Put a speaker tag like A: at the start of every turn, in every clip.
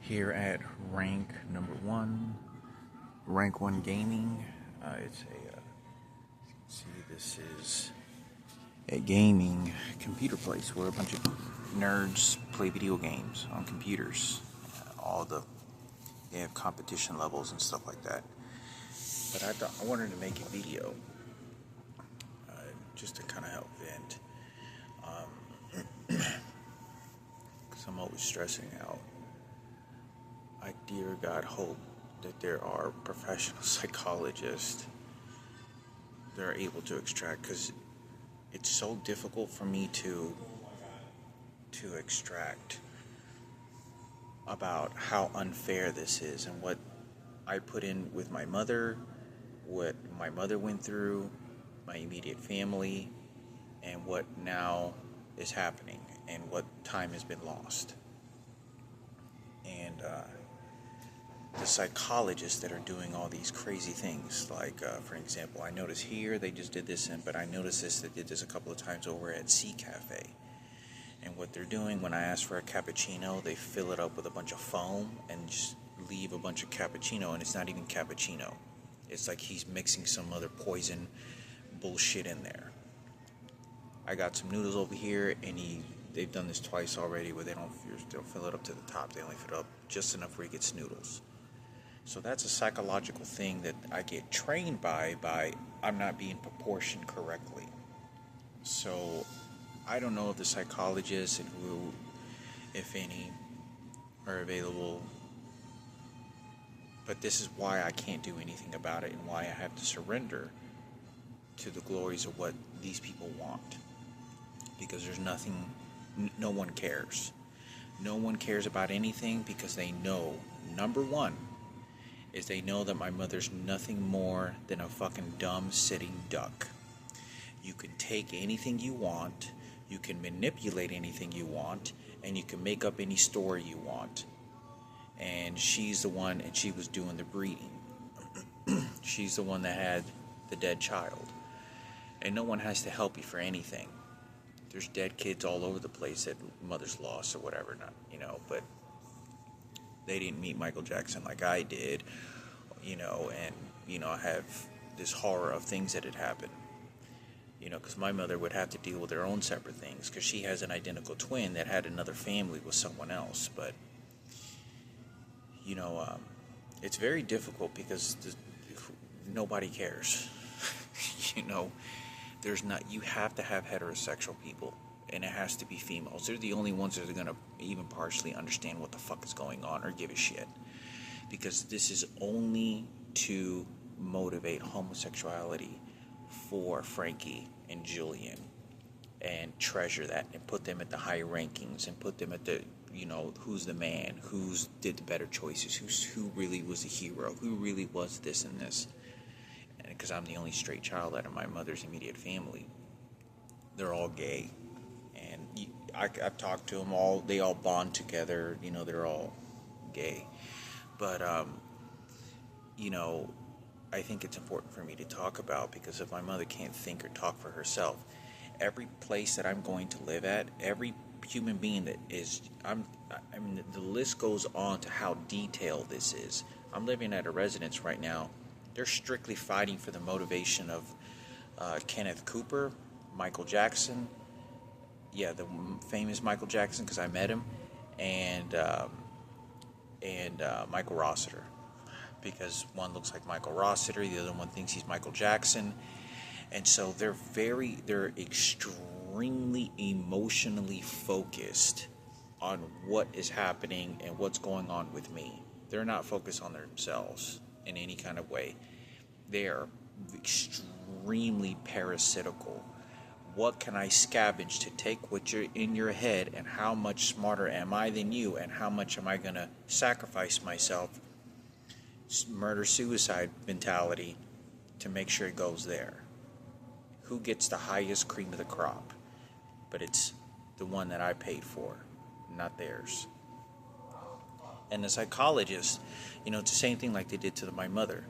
A: here at rank number 1, rank 1 gaming. It's see, this is a gaming computer place where a bunch of nerds play video games on computers. They have competition levels and stuff like that. But I wanted to make a video just to kind of help vent. Because I'm always stressing out. I dear God hope that there are professional psychologists that are able to extract, because it's so difficult for me to extract about how unfair this is and what I put in with my mother, what my mother went through, my immediate family, and what now is happening and what time has been lost. And the psychologists that are doing all these crazy things, like for example, I noticed here they just did this, but I noticed they did this a couple of times over at Sea Cafe. And what they're doing, when I ask for a cappuccino, they fill it up with a bunch of foam and just leave a bunch of cappuccino, and it's not even cappuccino. It's like he's mixing some other poison bullshit in there. I got some noodles over here, and they've done this twice already, where they don't fill it up to the top. They only fill it up just enough where he gets noodles. So that's a psychological thing that I get trained by I'm not being proportioned correctly. So I don't know if the psychologists and who, if any, are available. But this is why I can't do anything about it, and why I have to surrender to the glories of what these people want. Because there's nothing, no one cares. No one cares about anything, because they know, number one, is they know that my mother's nothing more than a fucking dumb sitting duck. You can take anything you want, you can manipulate anything you want, and you can make up any story you want. And she's the one, and she was doing the breeding. She's the one that had the dead child. And no one has to help you for anything. There's dead kids all over the place that mothers lost or whatever, but they didn't meet Michael Jackson like I did, and, I have this horror of things that had happened, because my mother would have to deal with her own separate things, because she has an identical twin that had another family with someone else, but, it's very difficult because nobody cares, you have to have heterosexual people, and it has to be females. They're the only ones that are going to even partially understand what the fuck is going on or give a shit. Because this is only to motivate homosexuality for Frankie and Julian, and treasure that and put them at the high rankings and put them at the, who's the man, who's did the better choices, who really was a hero, who really was this and this. And because I'm the only straight child out of my mother's immediate family, they're all gay. And I've talked to them all. They all bond together. They're all gay. But, I think it's important for me to talk about, because if my mother can't think or talk for herself, every place that I'm going to live at, every human being that is, the list goes on to how detailed this is. I'm living at a residence right now. They're strictly fighting for the motivation of Kenneth Cooper, Michael Jackson, the famous Michael Jackson, because I met him, and Michael Rossiter, because one looks like Michael Rossiter, the other one thinks he's Michael Jackson, and so they're extremely emotionally focused on what is happening and what's going on with me. They're not focused on themselves in any kind of way. They are extremely parasitical. What can I scavenge to take what you're in your head, and how much smarter am I than you, and how much am I going to sacrifice myself, murder-suicide mentality, to make sure it goes there. Who gets the highest cream of the crop? But it's the one that I paid for, not theirs. And the psychologists, it's the same thing like they did to my mother.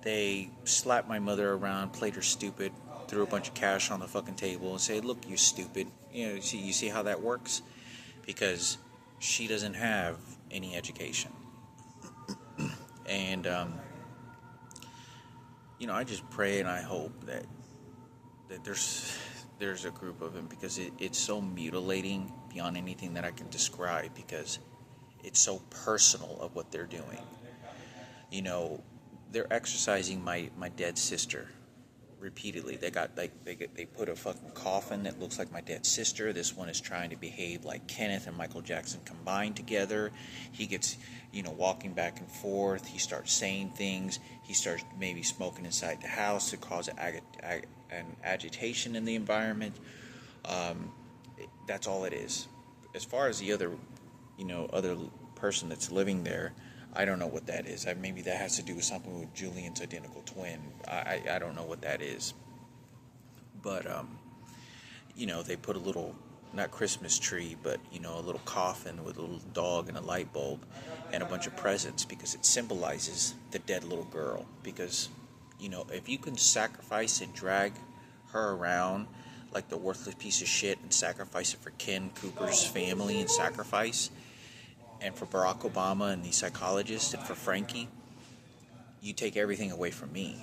A: They slapped my mother around, played her stupid, threw a bunch of cash on the fucking table and say, look, you stupid. You see how that works? Because she doesn't have any education. And I just pray and I hope that there's a group of them, because it's so mutilating beyond anything that I can describe, because it's so personal of what they're doing. They're exercising my dead sister repeatedly. They put a fucking coffin that looks like my dead sister. This one is trying to behave like Kenneth and Michael Jackson combined together. He gets, walking back and forth. He starts saying things. He starts maybe smoking inside the house to cause an agitation in the environment. That's all it is. As far as the other person that's living there, I don't know what that is. Maybe that has to do with something with Julian's identical twin. I don't know what that is. But, they put a little, not Christmas tree, but, a little coffin with a little dog and a light bulb and a bunch of presents, because it symbolizes the dead little girl. Because, if you can sacrifice and drag her around like the worthless piece of shit and sacrifice it for Ken Cooper's family and sacrifice, and for Barack Obama and these psychologists, and for Frankie, you take everything away from me.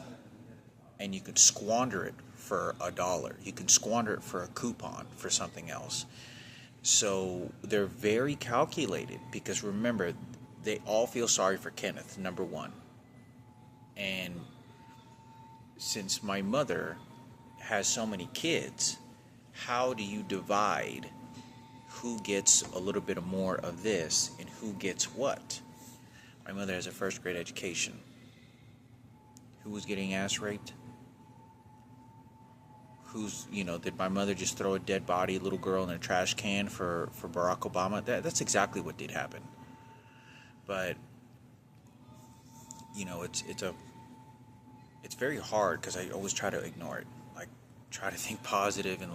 A: And you can squander it for $1. You can squander it for a coupon for something else. So they're very calculated, because remember, they all feel sorry for Kenneth, number one. And since my mother has so many kids, how do you divide who gets a little bit more of this and who gets what? My mother has a first grade education. Who was getting ass raped? Did my mother just throw a dead body, little girl, in a trash can for Barack Obama? That's exactly what did happen. But, it's very hard, because I always try to ignore it. Like, try to think positive, and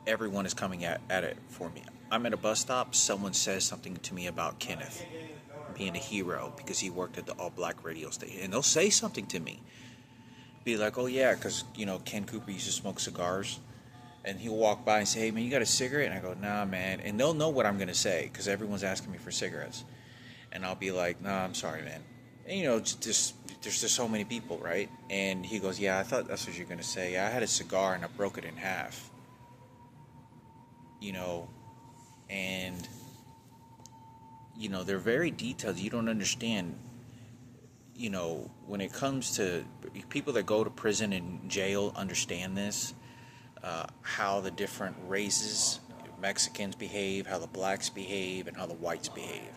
A: everyone is coming at it for me. I'm at a bus stop, someone says something to me about Kenneth being a hero because he worked at the all-black radio station, and they'll say something to me. Be like, oh yeah, because, Ken Cooper used to smoke cigars, and he'll walk by and say, hey man, you got a cigarette? And I go, nah man, and they'll know what I'm going to say, because everyone's asking me for cigarettes, and I'll be like, nah, I'm sorry man. And there's just so many people, right? And he goes, yeah, I thought that's what you're going to say. I had a cigar and I broke it in half. And they're very detailed. You don't understand, when it comes to people that go to prison and jail, understand this, how the different races, Mexicans behave, how the blacks behave, and how the whites behave.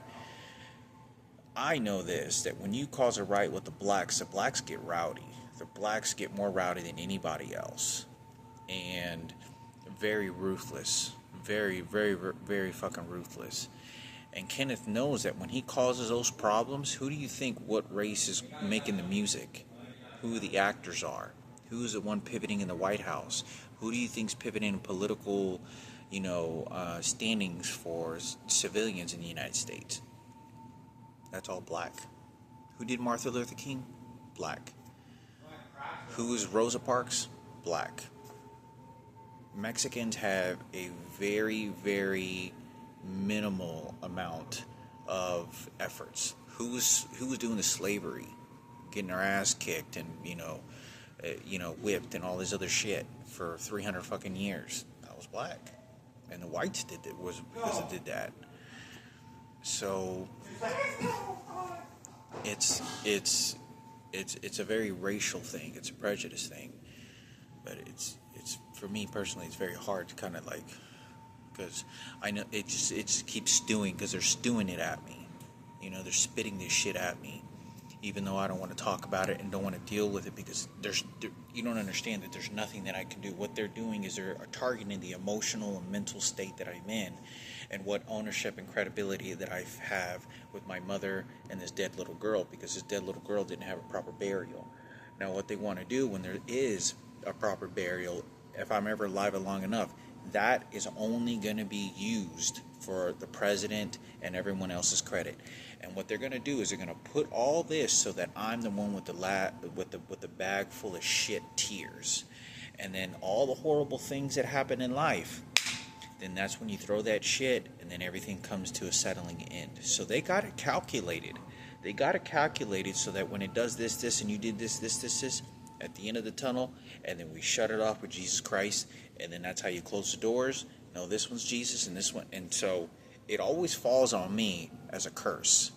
A: I know this, that when you cause a riot with the blacks get rowdy. The blacks get more rowdy than anybody else. And very ruthless. Very, very, very fucking ruthless. And Kenneth knows that when he causes those problems, who do you think what race is making the music? Who the actors are? Who's the one pivoting in the White House? Who do you think's pivoting in political, standings for civilians in the United States? That's all black. Who did Martin Luther King? Black. Who is Rosa Parks? Black. Mexicans have a very, very minimal amount of efforts. Who was doing the slavery, getting our ass kicked and whipped and all this other shit for 300 fucking years? That was black, and the whites did it was because it did that. So it's a very racial thing. It's a prejudice thing, but it's for me personally, it's very hard to kind of because I know it just keeps stewing, because they're stewing it at me. They're spitting this shit at me, even though I don't want to talk about it and don't want to deal with it, because you don't understand that there's nothing that I can do. What they're doing is they're targeting the emotional and mental state that I'm in, and what ownership and credibility that I have with my mother and this dead little girl, because this dead little girl didn't have a proper burial. Now, what they want to do when there is a proper burial, if I'm ever alive long enough, that is only going to be used for the president and everyone else's credit. And what they're going to do is they're going to put all this so that I'm the one with the bag full of shit tears. And then all the horrible things that happen in life, then that's when you throw that shit, and then everything comes to a settling end. So they got it calculated. They got it calculated so that when it does this, and you did this, at the end of the tunnel, and then we shut it off with Jesus Christ, and then that's how you close the doors. No, this one's Jesus, and this one. And so it always falls on me as a curse.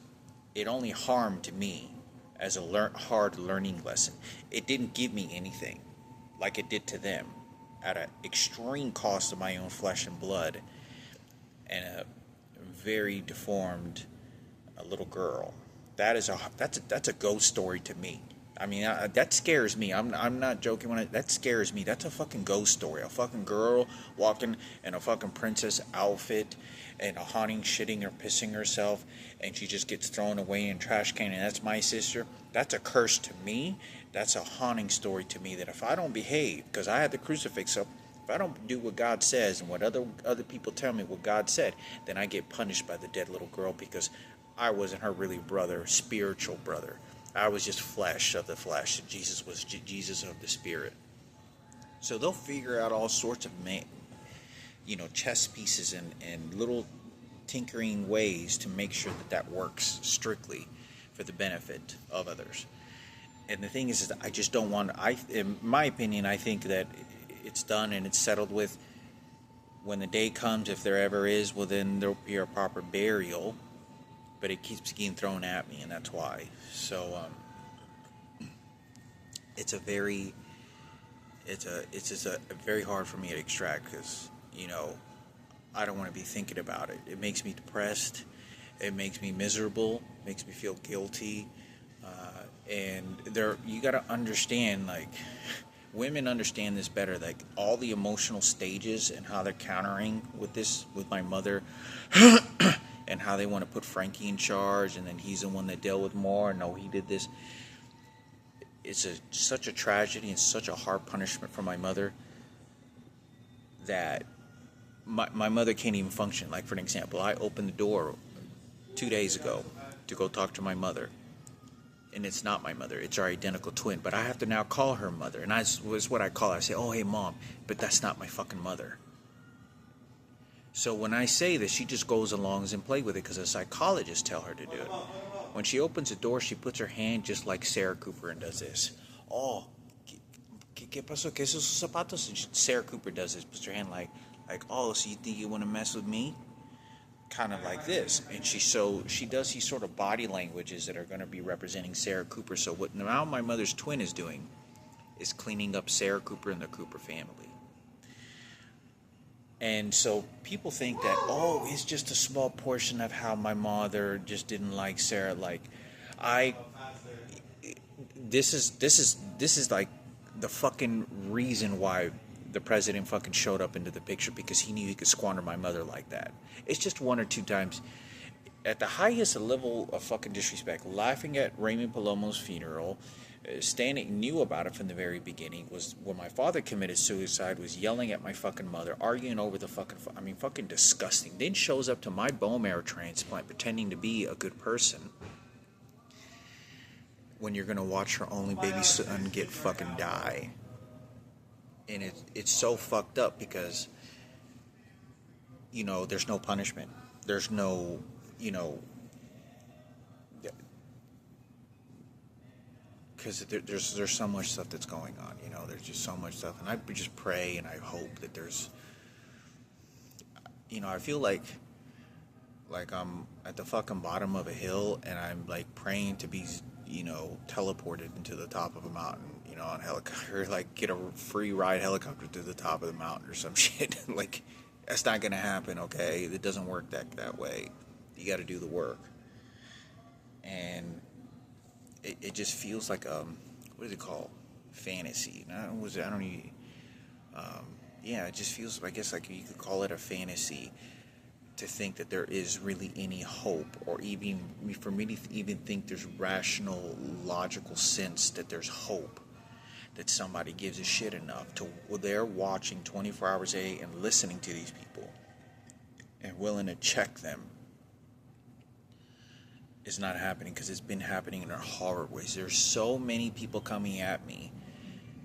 A: It only harmed me as a hard learning lesson. It didn't give me anything like it did to them, at an extreme cost of my own flesh and blood, and a very deformed little girl. That's a ghost story to me. I mean, that scares me. I'm not joking that scares me. That's a fucking ghost story. A fucking girl walking in a fucking princess outfit and a haunting shitting or pissing herself, and she just gets thrown away in trash can, and that's my sister. That's a curse to me. That's a haunting story to me, that if I don't behave, because I had the crucifix up, if I don't do what God says and what other people tell me what God said, then I get punished by the dead little girl, because I wasn't her really brother, spiritual brother. I was just flesh of the flesh, and Jesus was Jesus of the spirit. So they'll figure out all sorts of chess pieces and little tinkering ways to make sure that works strictly for the benefit of others. And the thing is I just don't want. In my opinion, I think that it's done and it's settled with. When the day comes, if there ever is, well, then there'll be a proper burial. But it keeps getting thrown at me, and that's why. So it's just very hard for me to extract, because I don't want to be thinking about it. It makes me depressed. It makes me miserable. It makes me feel guilty. And you got to understand, like, women understand this better, like all the emotional stages and how they're countering with my mother. And how they want to put Frankie in charge, and then he's the one that dealt with more. No, he did this. It's such a tragedy and such a hard punishment for my mother that my mother can't even function. Like, for an example, I opened the door 2 days ago to go talk to my mother, and it's not my mother. It's our identical twin, but I have to now call her mother, and that's what I call her. I say, "Oh, hey, Mom," but that's not my fucking mother. So when I say this, she just goes along and plays with it because a psychologist tell her to do it. When she opens the door, she puts her hand just like Sarah Cooper and does this. Oh, ¿qué pasó? ¿Qué son sus zapatos? And Sarah Cooper does this, puts her hand like, oh, so you think you want to mess with me? Kind of like this. And she does these sort of body languages that are going to be representing Sarah Cooper. So what now my mother's twin is doing is cleaning up Sarah Cooper and the Cooper family. And so people think that, oh, it's just a small portion of how my mother just didn't like Sarah. Like, this is like the fucking reason why the president fucking showed up into the picture, because he knew he could squander my mother like that. It's just one or two times at the highest level of fucking disrespect, laughing at Raymond Palomo's funeral. Standing knew about it from the very beginning. Was when my father committed suicide, was yelling at my fucking mother, arguing over the fucking disgusting. Then shows up to my bone marrow transplant pretending to be a good person, when you're gonna watch her only baby son get fucking die. And it's so fucked up because there's no punishment. There's no because there's so much stuff that's going on, there's just so much stuff, and I just pray and I hope that there's, I feel like I'm at the fucking bottom of a hill, and I'm like praying to be, teleported into the top of a mountain, on helicopter, like get a free ride helicopter to the top of the mountain or some shit. Like, that's not gonna happen, okay? It doesn't work that way. You got to do the work, and it just feels like what is it called? Fantasy. It just feels, I guess, like you could call it a fantasy, to think that there is really any hope, or even for me to even think there's rational, logical sense that there's hope, that somebody gives a shit enough to they're watching 24 hours a day and listening to these people and willing to check them. Is not happening, because it's been happening in horror ways. There's so many people coming at me.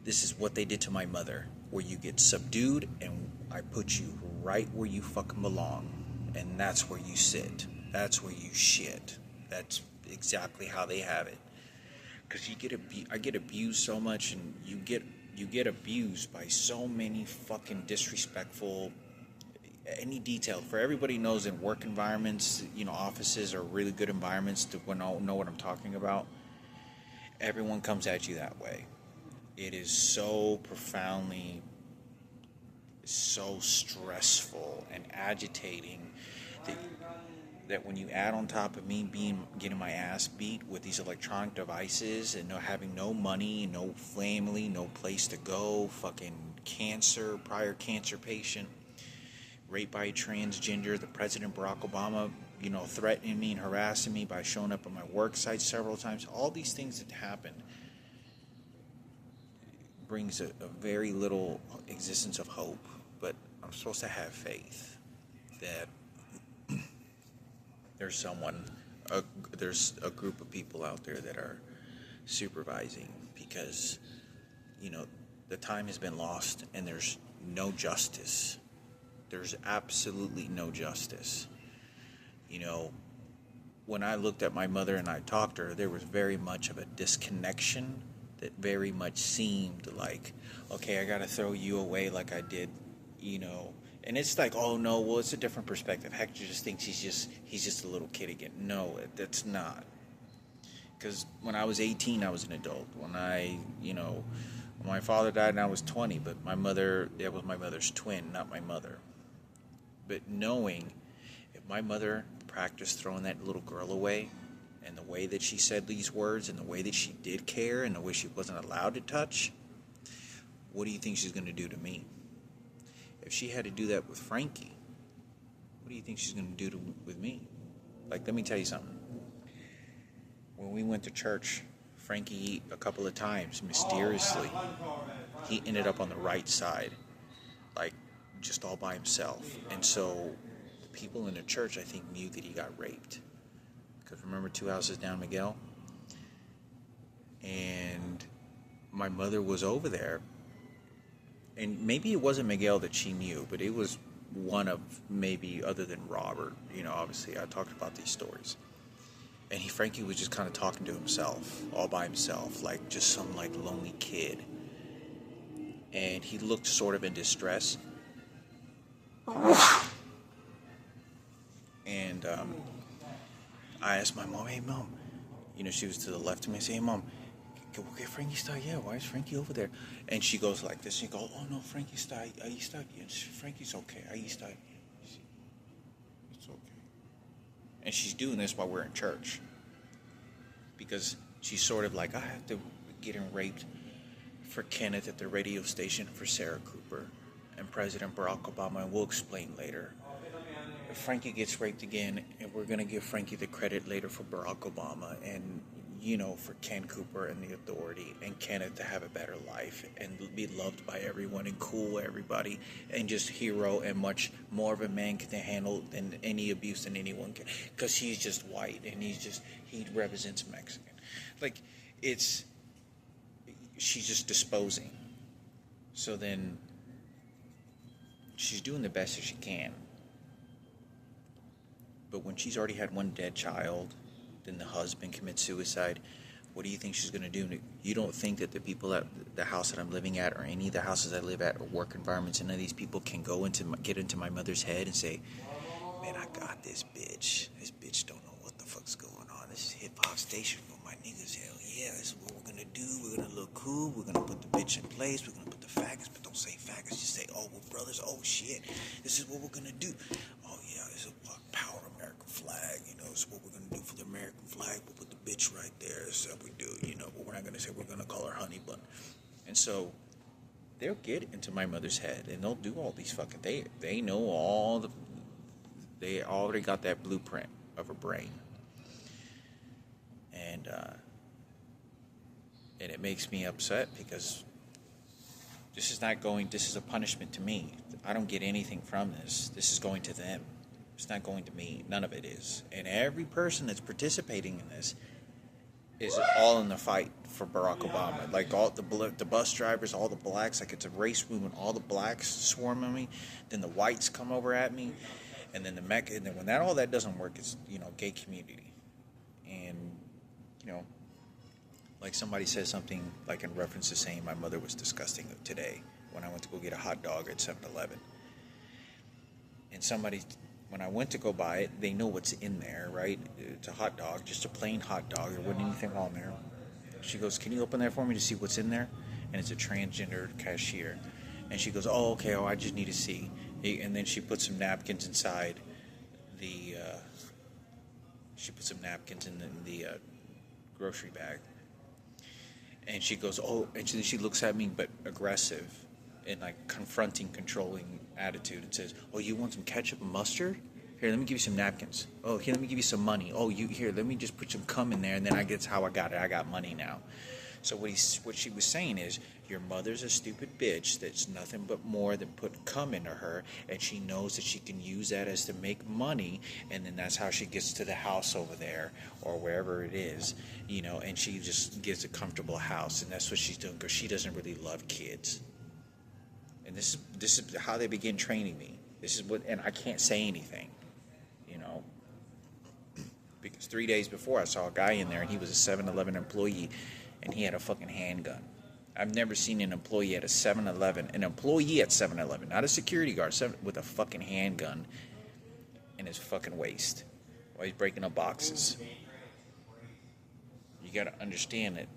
A: This is what they did to my mother, where you get subdued and I put you right where you fucking belong, and that's where you sit. That's where you shit. That's exactly how they have it. Because I get abused so much, and you get abused by so many fucking disrespectful. Any detail for everybody knows in work environments, offices are really good environments to know what I'm talking about. Everyone comes at you that way. It is so profoundly, so stressful and agitating that when you add on top of me getting my ass beat with these electronic devices and having no money, no family, no place to go, fucking prior cancer patient, raped by a transgender, the President Barack Obama, threatening me and harassing me by showing up at my work site several times, all these things that happen brings a very little existence of hope. But I'm supposed to have faith that there's a group of people out there that are supervising, because the time has been lost and there's no justice. There's absolutely no justice. When I looked at my mother and I talked to her, there was very much of a disconnection that very much seemed like, okay, I gotta throw you away like I did, and it's like, oh no, well, it's a different perspective. Hector just thinks he's just a little kid again. No, that's not. Because when I was 18, I was an adult. When my father died and I was 20, but that was my mother's twin, not my mother. But knowing if my mother practiced throwing that little girl away, and the way that she said these words, and the way that she did care, and the way she wasn't allowed to touch, what do you think she's going to do to me? If she had to do that with Frankie, what do you think she's going to do with me? Like, let me tell you something. When we went to church, Frankie, a couple of times, mysteriously, he ended up on the right side, like, just all by himself. And so the people in the church, I think, knew that he got raped. Because remember 2 houses down Miguel? And my mother was over there. And maybe it wasn't Miguel that she knew, but it was one of, maybe other than Robert. Obviously I talked about these stories. And Frankie was just kind of talking to himself, all by himself, like just some like lonely kid. And he looked sort of in distress. And I asked my mom, hey mom, she was to the left of me. I said, hey mom, can we get Frankie stuck? Yeah, why is Frankie over there? And she goes like this. She goes, oh no, Frankie's stuck. Ahí está bien. Frankie's okay. Ahí está bien. It's okay. And she's doing this while we're in church. Because she's sort of like, I have to get him raped for Kenneth at the radio station for Sarah Cooper and President Barack Obama, and we'll explain later. If Frankie gets raped again, and we're going to give Frankie the credit later for Barack Obama, and for Ken Cooper and the authority, and Kenneth to have a better life and be loved by everyone and cool everybody, and just hero and much more of a man can handle than any abuse than anyone can, because he's just white and he represents Mexican. Like, she's just disposing. So then she's doing the best that she can. But when she's already had one dead child, then the husband commits suicide, what do you think she's going to do? You don't think that the people at the house that I'm living at, or any of the houses I live at, or work environments, and none of these people can get into my mother's head and say, man, I got this bitch. This bitch don't know what the fuck's going on. This is hip-hop station for my niggas. Hell yeah, this is what we're going to do. We're going to look cool. We're going to put the bitch in place. We're going to put the faggots, but don't say faggots. Just say, oh, we're brothers. Oh, shit. This is what we're going to do. Oh, yeah, this is what power American flag. This is what we're going to do for the American flag. We'll put the bitch right there. This is how we do, but we're not going to say we're going to call her honey bun. And so they'll get into my mother's head, and they'll do all these fucking, they know they already got that blueprint of her brain. And it makes me upset, because this is a punishment to me. I don't get anything from this. This is going to them. It's not going to me. None of it is. And every person that's participating in this is all in the fight for Barack Obama. Like all the bus drivers, all the blacks, like it's a race movement. All the blacks swarm on me, then the whites come over at me, and then and then when all that doesn't work, it's gay community, and you know like somebody says something like in reference to saying my mother was disgusting today when I went to go get a hot dog at 7-Eleven. And somebody, when I went to go buy it, they know what's in there, right? It's a hot dog, just a plain hot dog. There wasn't anything on there. She goes, "Can you open that for me to see what's in there?" And it's a transgender cashier. And she goes, "Oh, okay, I just need to see." And then she put some napkins inside the, grocery bag. And she goes, "Oh," and then she looks at me, but aggressive and like confronting, controlling attitude, and says, "Oh, you want some ketchup and mustard? Here, let me give you some napkins. Oh, here, let me give you some money. Oh, let me just put some cum in there, and then I guess how I got it. I got money now." So what she was saying is, your mother's a stupid bitch that's nothing but more than put cum into her, and she knows that she can use that as to make money, and then that's how she gets to the house over there or wherever it is, and she just gets a comfortable house, and that's what she's doing because she doesn't really love kids. And this is how they begin training me. And I can't say anything, because 3 days before I saw a guy in there, and he was a 7-Eleven employee, and he had a fucking handgun. I've never seen an employee at a 7-Eleven, not a security guard, with a fucking handgun in his fucking waist while he's breaking up boxes. You gotta understand that,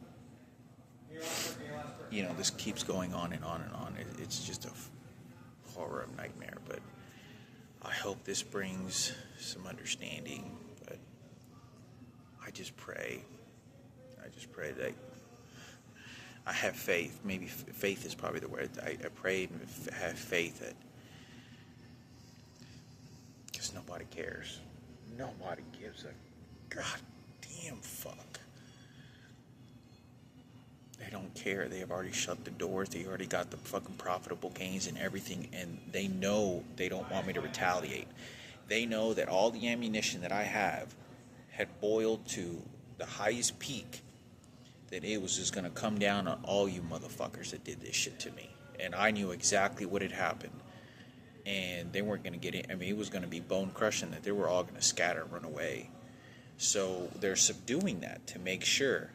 A: this keeps going on and on and on. It's just a horror nightmare, but I hope this brings some understanding. But I just pray that I have faith. Maybe faith is probably the word. I pray and have faith that, because nobody cares. Nobody gives a goddamn fuck. They don't care. They have already shut the doors. They already got the fucking profitable gains and everything, and they know they don't want me to retaliate. They know that all the ammunition that I have had boiled to the highest peak, that it was just going to come down on all you motherfuckers that did this shit to me. And I knew exactly what had happened. And they weren't going to get it. I mean, it was going to be bone crushing, that they were all going to scatter and run away. So they're subduing that to make sure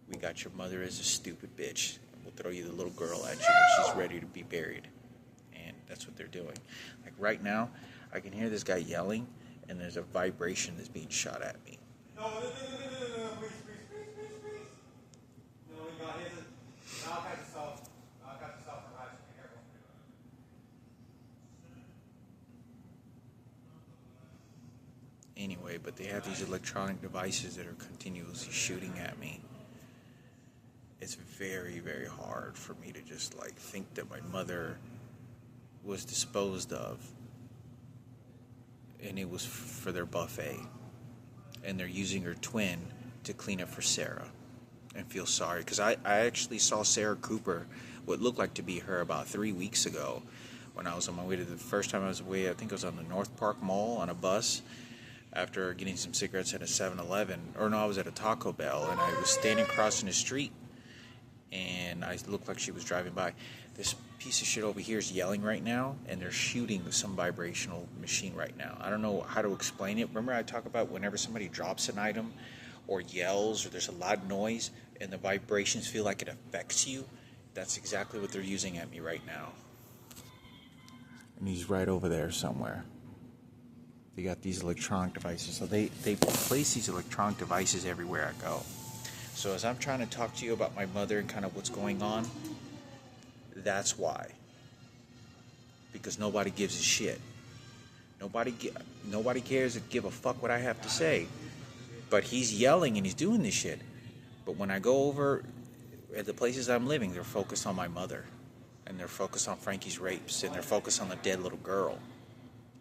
A: we got your mother as a stupid bitch. We'll throw you the little girl at you when she's ready to be buried. And that's what they're doing. Like right now, I can hear this guy yelling, and there's a vibration that's being shot at me. No, please. No, he got his. I'll catch yourself from high school. Careful. Anyway, but they have these electronic devices that are continuously shooting at me. It's very, very hard for me to just think that my mother was disposed of, and it was for their buffet, and they're using her twin to clean up for Sarah and feel sorry. Because I actually saw Sarah Cooper, what looked like to be her, about 3 weeks ago when I was on my way to the first time I was away. I think I was on the North Park Mall on a bus after getting some cigarettes at a 7-Eleven. Or no, I was at a Taco Bell, and I was standing crossing the street, and I looked like she was driving by. This piece of shit over here is yelling right now, and they're shooting some vibrational machine right now. I don't know how to explain it. Remember I talk about whenever somebody drops an item or yells or there's a loud noise and the vibrations feel like it affects you? That's exactly what they're using at me right now. And he's right over there somewhere. They got these electronic devices. So they place these electronic devices everywhere I go. So as I'm trying to talk to you about my mother and kind of what's going on, that's why. Because nobody gives a shit. Nobody cares to give a fuck what I have to say. But he's yelling and he's doing this shit. But when I go over at the places I'm living, they're focused on my mother. And they're focused on Frankie's rapes. And they're focused on the dead little girl.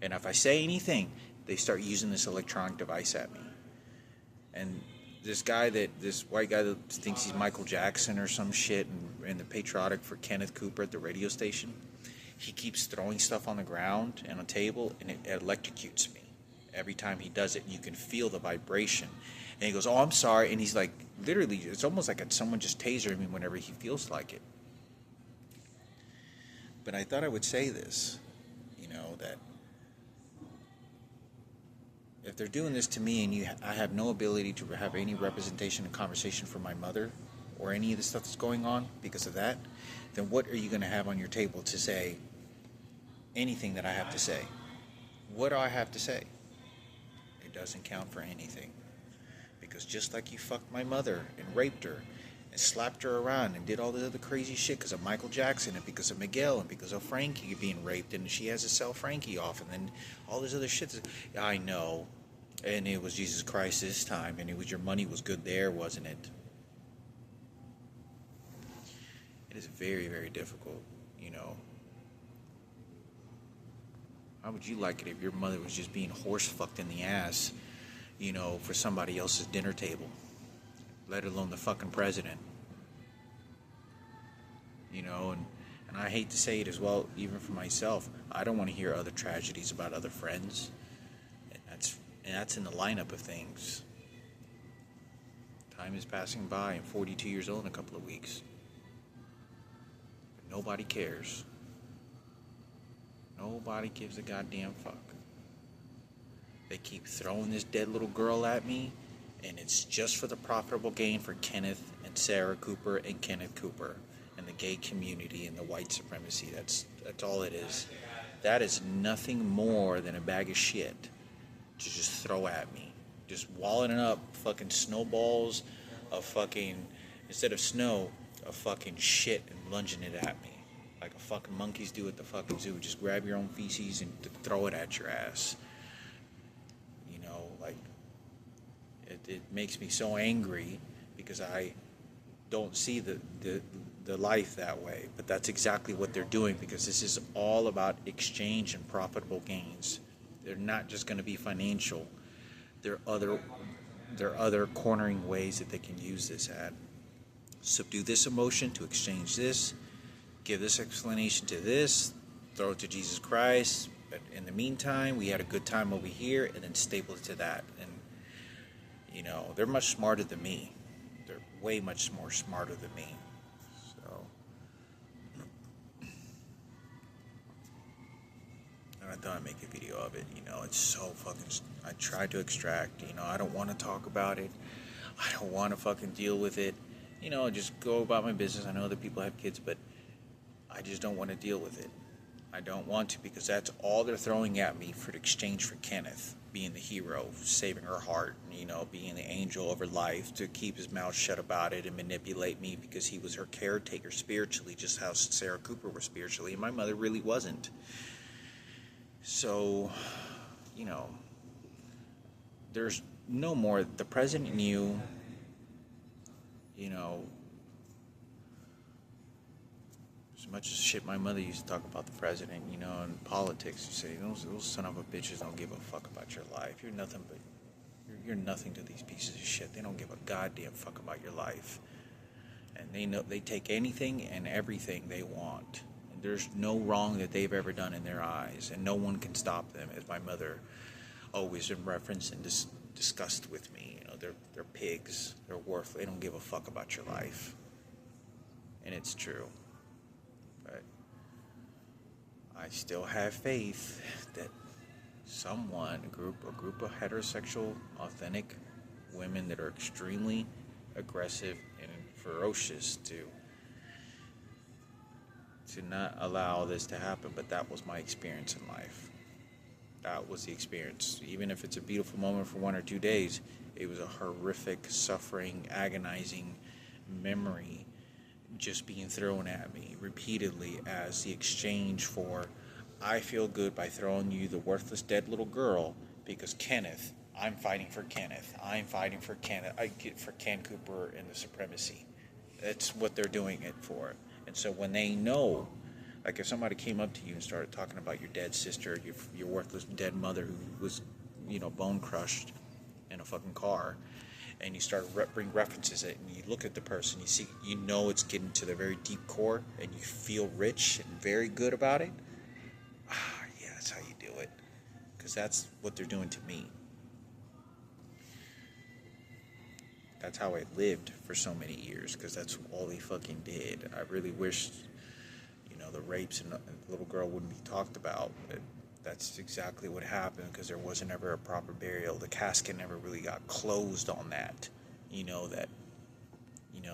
A: And if I say anything, they start using this electronic device at me. And this white guy that thinks he's Michael Jackson or some shit, and the patriotic for Kenneth Cooper at the radio station, he keeps throwing stuff on the ground and on a table, and it electrocutes me Every time he does it, you can feel the vibration. And he goes, "Oh, I'm sorry." And he's like, literally, it's almost like someone just tasering him whenever he feels like it. But I thought I would say this, that if they're doing this to me and I have no ability to have any representation and conversation for my mother or any of the stuff that's going on because of that, then what are you going to have on your table to say anything that I have to say? What do I have to say? It doesn't count for anything. Because just like you fucked my mother and raped her and slapped her around and did all the other crazy shit because of Michael Jackson and because of Miguel and because of Frankie being raped and she has to sell Frankie off and then all this other shit. I know. And it was Jesus Christ this time, and it was your money was good there, wasn't it? It is very, very difficult, How would you like it if your mother was just being horse fucked in the ass, for somebody else's dinner table, let alone the fucking president? And I hate to say it as well, even for myself, I don't want to hear other tragedies about other friends. And that's in the lineup of things. Time is passing by. I'm 42 years old in a couple of weeks. But nobody cares. Nobody gives a goddamn fuck. They keep throwing this dead little girl at me, and it's just for the profitable gain for Kenneth and Sarah Cooper and Kenneth Cooper and the gay community and the white supremacy. That's all it is. That is nothing more than a bag of shit to just throw at me. Just walling up fucking snowballs of fucking, instead of snow, of fucking shit and lunging it at me. Like a fucking monkeys do at the fucking zoo. Just grab your own feces and throw it at your ass. It makes me so angry because I don't see the life that way. But that's exactly what they're doing, because this is all about exchange and profitable gains. They're not just going to be financial. There are other cornering ways that they can use this at. Subdue this emotion to exchange this. Give this explanation to this. Throw it to Jesus Christ. But in the meantime, we had a good time over here, and then staple it to that. And, they're much smarter than me. They're way much more smarter than me. So, and I thought I'd make a video of it. It's so fucking, I tried to extract, I don't want to talk about it. I don't want to fucking deal with it. Just go about my business. I know other people have kids, but I just don't want to deal with it. I don't want to, because that's all they're throwing at me for the exchange for Kenneth being the hero, saving her heart, being the angel of her life, to keep his mouth shut about it and manipulate me because he was her caretaker spiritually, just how Sarah Cooper was spiritually, and my mother really wasn't. So, there's no more. The president knew, as much as shit my mother used to talk about the president, and politics, you say, those son of a bitches don't give a fuck about your life. You're nothing to these pieces of shit. They don't give a goddamn fuck about your life. And they know they take anything and everything they want. And there's no wrong that they've ever done in their eyes, and no one can stop them, as my mother always in reference and discussed with me. They're pigs. They're worthless. They don't give a fuck about your life. And it's true. But I still have faith that someone, a group of heterosexual, authentic women that are extremely aggressive and ferocious to not allow this to happen. But that was my experience in life. That was the experience. Even if it's a beautiful moment for 1 or 2 days, it was a horrific, suffering, agonizing memory just being thrown at me repeatedly as the exchange for, I feel good by throwing you the worthless dead little girl because Kenneth, I'm fighting for Kenneth. I'm fighting for Kenneth. I get for Ken Cooper and the supremacy. That's what they're doing it for. And so when they know, like if somebody came up to you and started talking about your dead sister, your worthless dead mother who was, bone crushed in a fucking car, and you start bring references at it, and you look at the person, you see, it's getting to the very deep core, and you feel rich and very good about it. Yeah, that's how you do it. because that's what they're doing to me. That's how I lived for so many years, because that's all they fucking did. I really wish, the rapes and the little girl wouldn't be talked about. But that's exactly what happened, because there wasn't ever a proper burial. The casket never really got closed on that.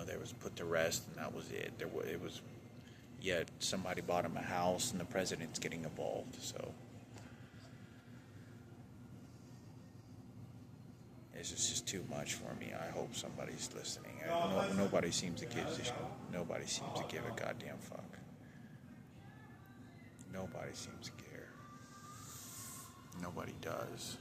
A: There was put to rest, and that was it. It was, yet somebody bought him a house, and the president's getting involved. So it's just too much for me. I hope somebody's listening. Nobody seems to give a goddamn fuck. Nobody seems to care. Nobody does.